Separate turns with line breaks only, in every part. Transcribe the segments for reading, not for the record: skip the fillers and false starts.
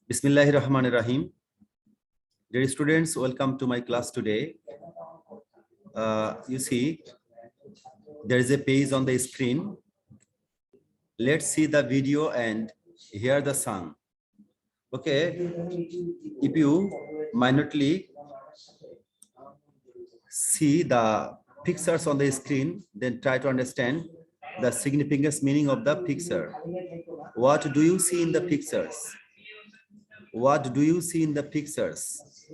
Bismillahirrahmanirrahim. Dear students, welcome to my class today. You see, there is a page on the screen. Let's see the video and hear the song. Okay, if you minutely see the pictures on the screen, then try to understand the significance meaning of the picture. What do you see in the pictures? What do you see in the pictures?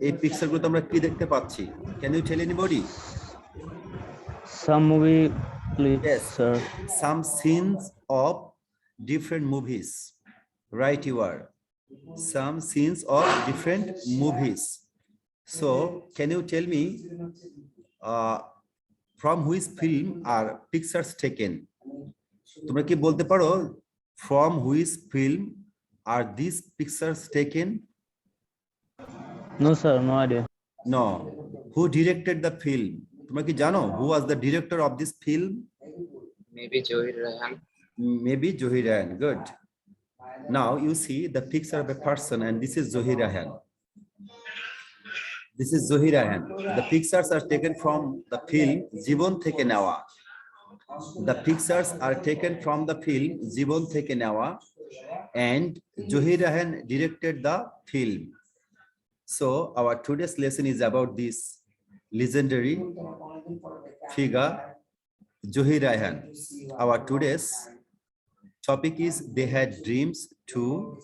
এই পিকচারগুলো আমরা কি দেখতে পাচ্ছি? Can you tell anybody?
Some movie clips,
Yes,
sir.
some scenes of different movies. Right, you are. Some scenes of different movies. So, can you tell me from which film are pictures taken? তোমরা কি বলতে পারো from which film are these pictures taken?
No, sir, no idea.
No. Who directed the film? তোমরা কি জানো who was the director of this film?
Maybe Johir Rayhan.
Maybe Johir Rayhan. Good. Now you see the picture of a person, and this is Johir Rayhan. This is Johir Rayhan. The pictures are taken from the film Jibon Theke Newa. The pictures are taken from the film Jibon Theke Newa, and Johir Rayhan directed the film. So our today's lesson is about this legendary figure, Johir Rayhan. Our today's topic is They Had Dreams 2.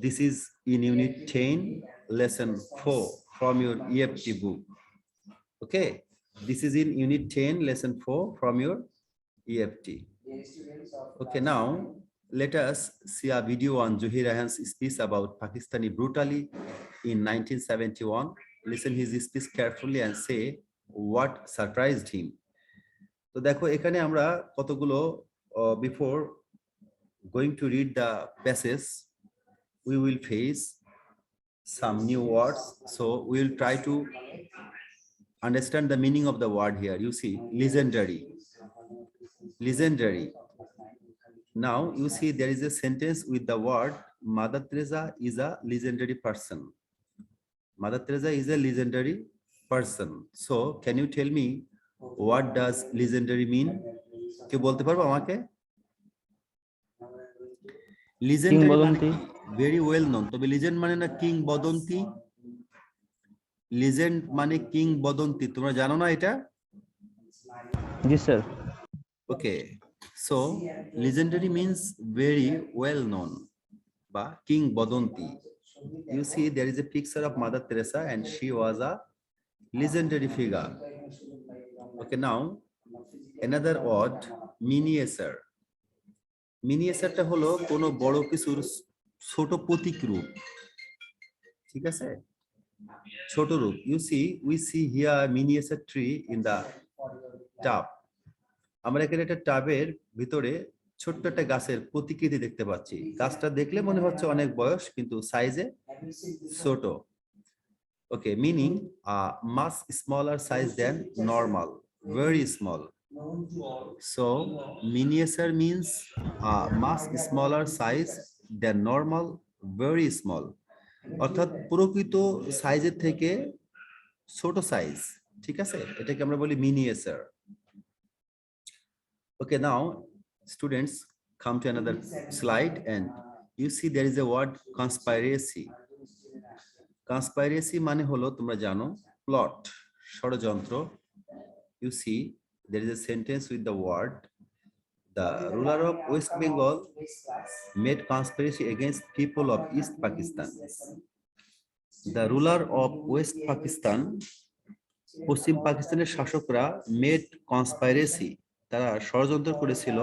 This is in Unit 10, Lesson 4 from your EFT book. Okay, this is in Unit 10, Lesson 4 from your EFT. Okay, now let us see a video on Johir Rayhan's speech about Pakistani brutality in 1971. Listen his speech carefully and say what surprised him. তো দেখো এখানে আমরা কতগুলো before going to read the passage, we will face some new words. So we will try to understand the meaning of the word here. You see, legendary. Legendary. Now you see there is a sentence with the word Mother Teresa is a legendary person. Mother Teresa is a legendary person. So can you tell me what does legendary mean? কেউ বলতে পারবো আমাকে? Legendary very well known. তবে legend মানে না king বদন্তি? Legend মানে king বদন্তি, তোমরা জানো না এটা?
Yes, sir.
Okay, so legendary means very well known বা king বদন্তি. You see there is a picture of Mother Teresa and she was a legendary figure. Okay, now another word, miniature. মিনিয়েচারটা হলো কোনো বড় কিছুর ছোট প্রতীক রূপ, ঠিক আছে, ছোট রূপ. You see, we see here miniature tree in the tub. আমরা এখানে একটা টাবের ভিতরে ছোট্ট একটা গাছের প্রতিকৃতি দেখতে পাচ্ছি. গাছটা দেখলে মনে হচ্ছে অনেক বয়স কিন্তু সাইজে ছোট. ওকে, meaning much smaller size than normal, very small. So miniature means much smaller size than normal, very small. অর্থাৎ প্রকৃত সাইজের থেকে ছোট সাইজ, ঠিক আছে, এটাকে আমরা বলি miniature. Okay, now students come to another slide and you see there is a word conspiracy. Conspiracy মানে হলো তোমরা জানো প্লট, ষড়যন্ত্র. You see there is a sentence with the word the ruler of West Bengal made conspiracy against people of East Pakistan. The ruler of West Pakistan, পশ্চিম পাকিস্তানের শাসকরা made conspiracy, তারা ষড়যন্ত্র করেছিল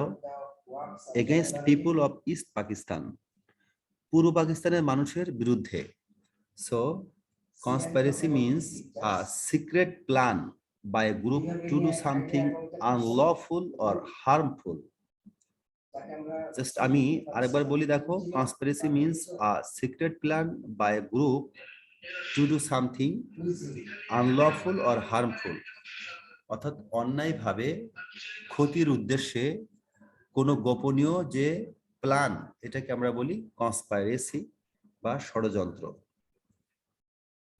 against people of East Pakistan, পূর্ব পাকিস্তানের মানুষের বিরুদ্ধে. So conspiracy means a secret plan by a group to do something unlawful or harmful. Just আমি আরেকবার বলি দেখো, conspiracy means a secret plan by a group to do something unlawful or harmful. অর্থাৎ অন্যায়ভাবে ক্ষতির উদ্দেশ্যে কোনো গোপনীয় যে প্ল্যান, এটাকে আমরা বলি conspiracy. বা ষড়যন্ত্র।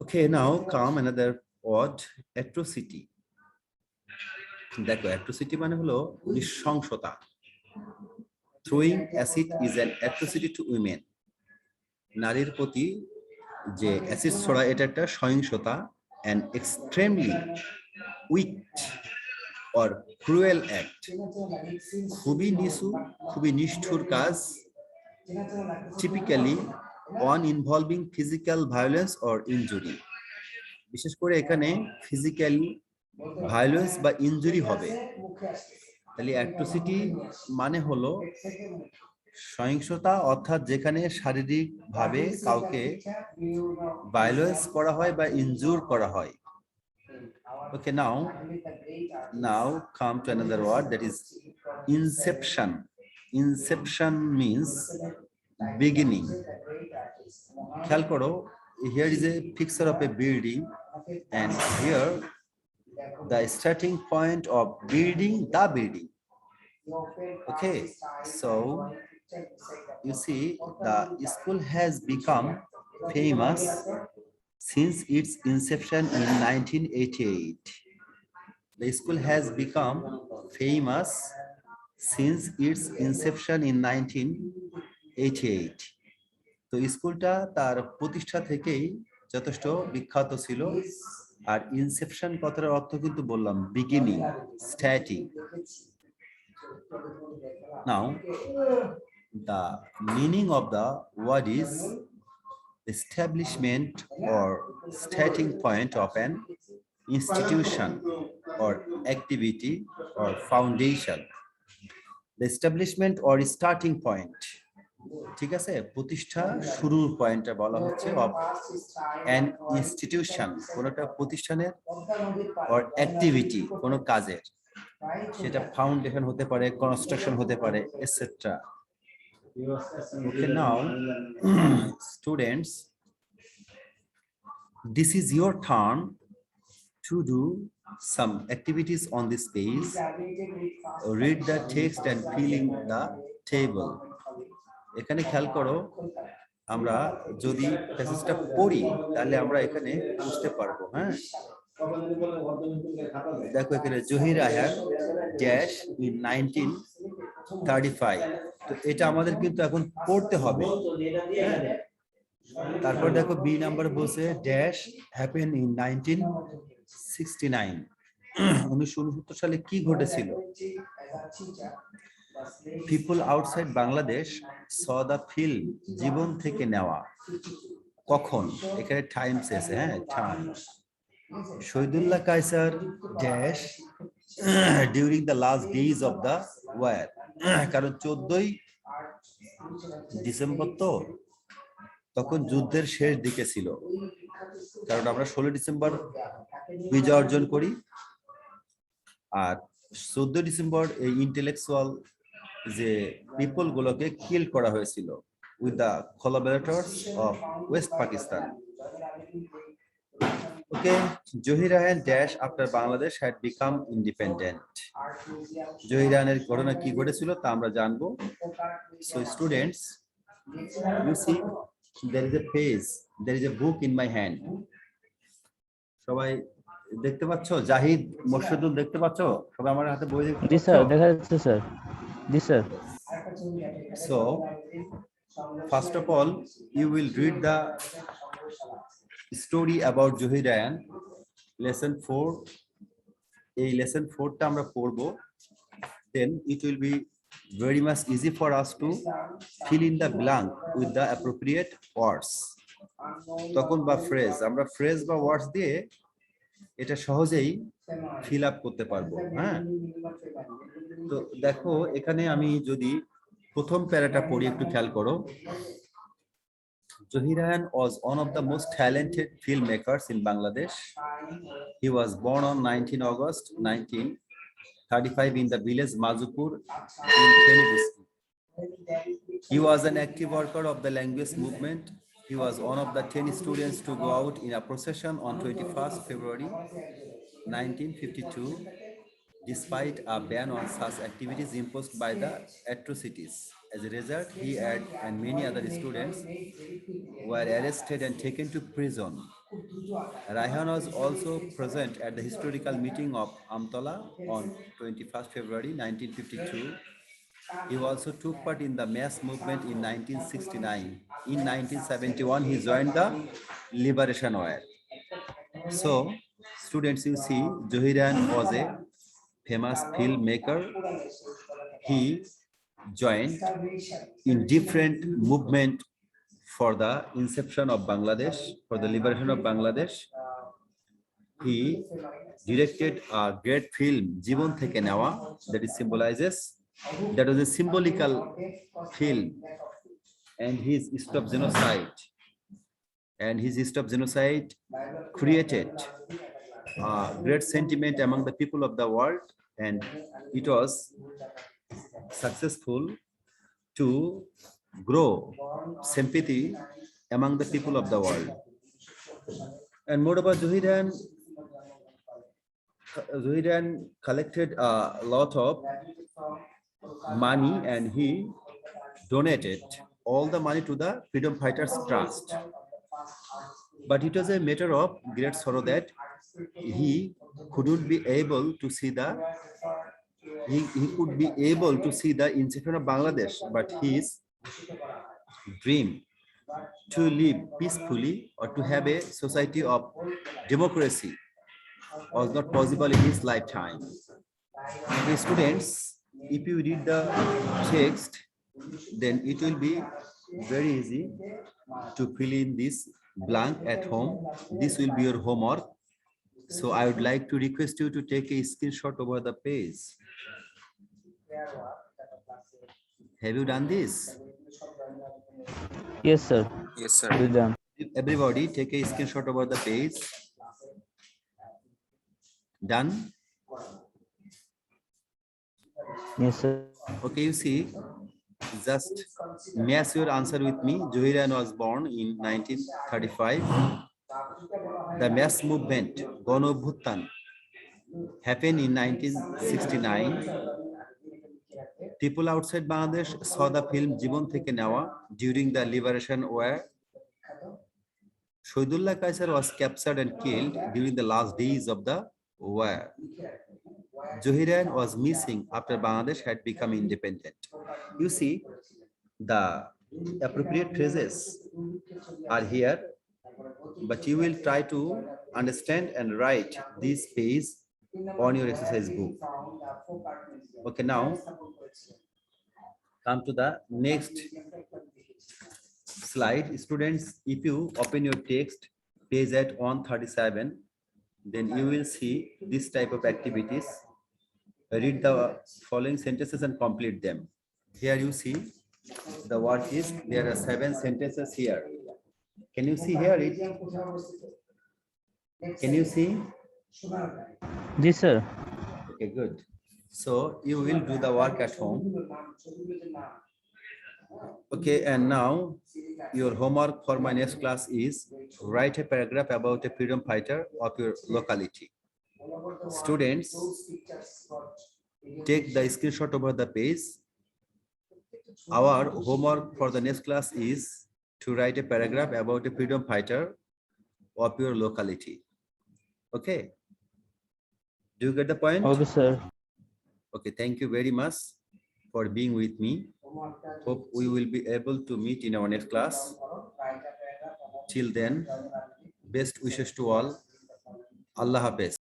Okay, now come another word, atrocity. দেখো atrocity মানে হলো নৃশংসতা। Throwing acid is an atrocity to women. নারীর প্রতি যে অ্যাসিড ছোড়া এটা একটা সহিংসতা, and extremely wicked or cruel act. খুবই নিচু, খুবই নিষ্ঠুর কাজ, typically one involving physical violence or injury. বিশেষ করে এখানে ফিজিক্যালি ভায়োলেন্স বা ইনজুরি হবে। তাহলে অ্যাট্রোসিটি মানে হলো সহিংসতা, অর্থাৎ যেখানে শারীরিক ভাবে কাউকে ভায়োলেন্স করা হয় বা ইনজুর করা হয়। Okay, now come to another word, that is inception. Inception means beginning. খেয়াল করো, here is a picture of a building, and here the starting point of building the building. Okay, so you see the school has become famous since its inception in 1988. The school has become famous since its inception in 1988. তো স্কুলটা তার প্রতিষ্ঠা থেকেই যথেষ্ট বিখ্যাত ছিল। আর Inception কথার অর্থ কিন্তু বললাম beginning, starting. Now the meaning of the word is establishment or starting point of an institution or activity or foundation. The establishment or starting point, ঠিক আছে, প্রতিষ্ঠা শুরুর পয়েন্টটা বলা হচ্ছে অফ অ্যান ইনস্টিটিউশন, কোন একটা প্রতিষ্ঠানের, অর অ্যাক্টিভিটি, কোন কাজের, সেটা ফাউন্ডেশন হতে পারে, কনস্ট্রাকশন হতে পারে, etcetera. Okay, now students, this is your turn to do some activities on this page. Read the text and fill in the table. এখানে খেয়াল করো, আমরা যদি প্যাসেজটা পড়ি তাহলে আমরা এখানে বুঝতে পারবো। হ্যাঁ, দেখো এখানে জহির রায়হান ড্যাশ ইন 1935, তো এটা আমাদের কিন্তু এখন পড়তে হবে। তারপর দেখো বি নাম্বার বলছে ড্যাশ হ্যাপেন ইন 1969, 1969 সালে কি ঘটেছিল? People outside Bangladesh saw the film, Jibon Theke Neya, কখন? এখানে টাইম এসে, হ্যাঁ time. Shahidullah Kaiser dash during the last days of the war, কারণ 14ই ডিসেম্বর তো তখন যুদ্ধের শেষ দিকে ছিল, কারণ আমরা 16 ডিসেম্বর বিজয় অর্জন করি, আর 14 ডিসেম্বর এই ইন্টেলেকচুয়াল যে পিপল গুলোকে কিল করা হয়েছিল with the collaborators of West Pakistan. Okay, Zahir Raihan dash after Bangladesh had become independent, Zahir রায়হানের ঘটনা কি ঘটেছিল তা আমরা জানবো। So students, you see there is a page, there is a book in my hand. সবাই দেখতে পাচ্ছ? জাহিদ, মোর্শেদুল দেখতে পাচ্ছ? সবাই আমার হাতে বই দেখতে পাচ্ছ?
জি স্যার, দেখা যাচ্ছে sir. G sir.
So first of all you will read the story about Zahir Raihan, lesson 4। এই lesson 4 টা আমরা পড়বো, then it will be very much easy for us to fill in the blank with the appropriate words. তখন বা phrase, আমরা phrase বা ওয়ার্ডস দিয়ে এটা সহজেই ফিল আপ করতে পারবো। হ্যাঁ, তো দেখো এখানে আমি যদি প্রথম প্যারাটা পড়ি, একটু খেয়াল করো। Zohir Rayhan was one of the most talented filmmakers in Bangladesh. He was born on 19 August 1935 in the village Mazupur in Feni district. He was an active worker of the language movement. He was one of the 10 students to go out in a procession on 21st February 1952, despite a ban on such activities imposed by the atrocities. As a result, he and many other students were arrested and taken to prison. Raihan was also present at the historical meeting of Amtala on 21st February 1952. He also took part in the mass movement in 1969. In 1971, he joined the Liberation War. So, students, you see, Johiran was a famous filmmaker. He joined in different movement for the inception of Bangladesh, for the liberation of Bangladesh. He directed a great film, Jibon Theke Newa, that is symbolizes, that was a symbolical film, and his Stop Genocide. And his Stop Genocide created great sentiment among the people of the world, and it was successful to grow sympathy among the people of the world. And moreover, Johiran collected a lot of money and he donated all the money to the Freedom Fighters Trust. But it was a matter of great sorrow that he couldn't be able to see the he could be able to see the inception of Bangladesh, but his dream to live peacefully or to have a society of democracy was not possible in his lifetime. Okay, students, if you read the text, then it will be very easy to fill in this blank at home. This will be your homework. So I would like to request you to take a screenshot over the page. Have you done this?
Yes, sir.
Yes, sir.
Well done.
Everybody take a screenshot over the page. Done?
Yes, sir.
Okay, you see, just match your answer with me. Johiran was born in 1935. The mass movement, Gano Bhutan, happened in 1969. People outside Bangladesh saw the film Jibon Theke Newa during the Liberation War. Shahidullah Kaisar was captured and killed during the last days of the war. Johiran was missing after Bangladesh had become independent. You see, the appropriate phrases are here, but you will try to understand and write this page on your exercise book. Okay, now come to the next slide. Students, if you open your text page at 137, then you will see this type of activities. Read the following sentences and complete them. Here you see the work is, there are 7 sentences here. Can you see here it? Can you see?
Yes, sir.
Okay, good. So you will do the work at home. Okay, and now your homework for my next class is write a paragraph about a freedom fighter of your locality. Students, take the screenshot over the page. Our homework for the next class is to write a paragraph about a freedom fighter of your locality. Okay. Do you get the point?
Okay, sir.
Okay, thank you very much for being with me. Hope we will be able to meet in our next class. Till then, best wishes to all. Allah Hafiz.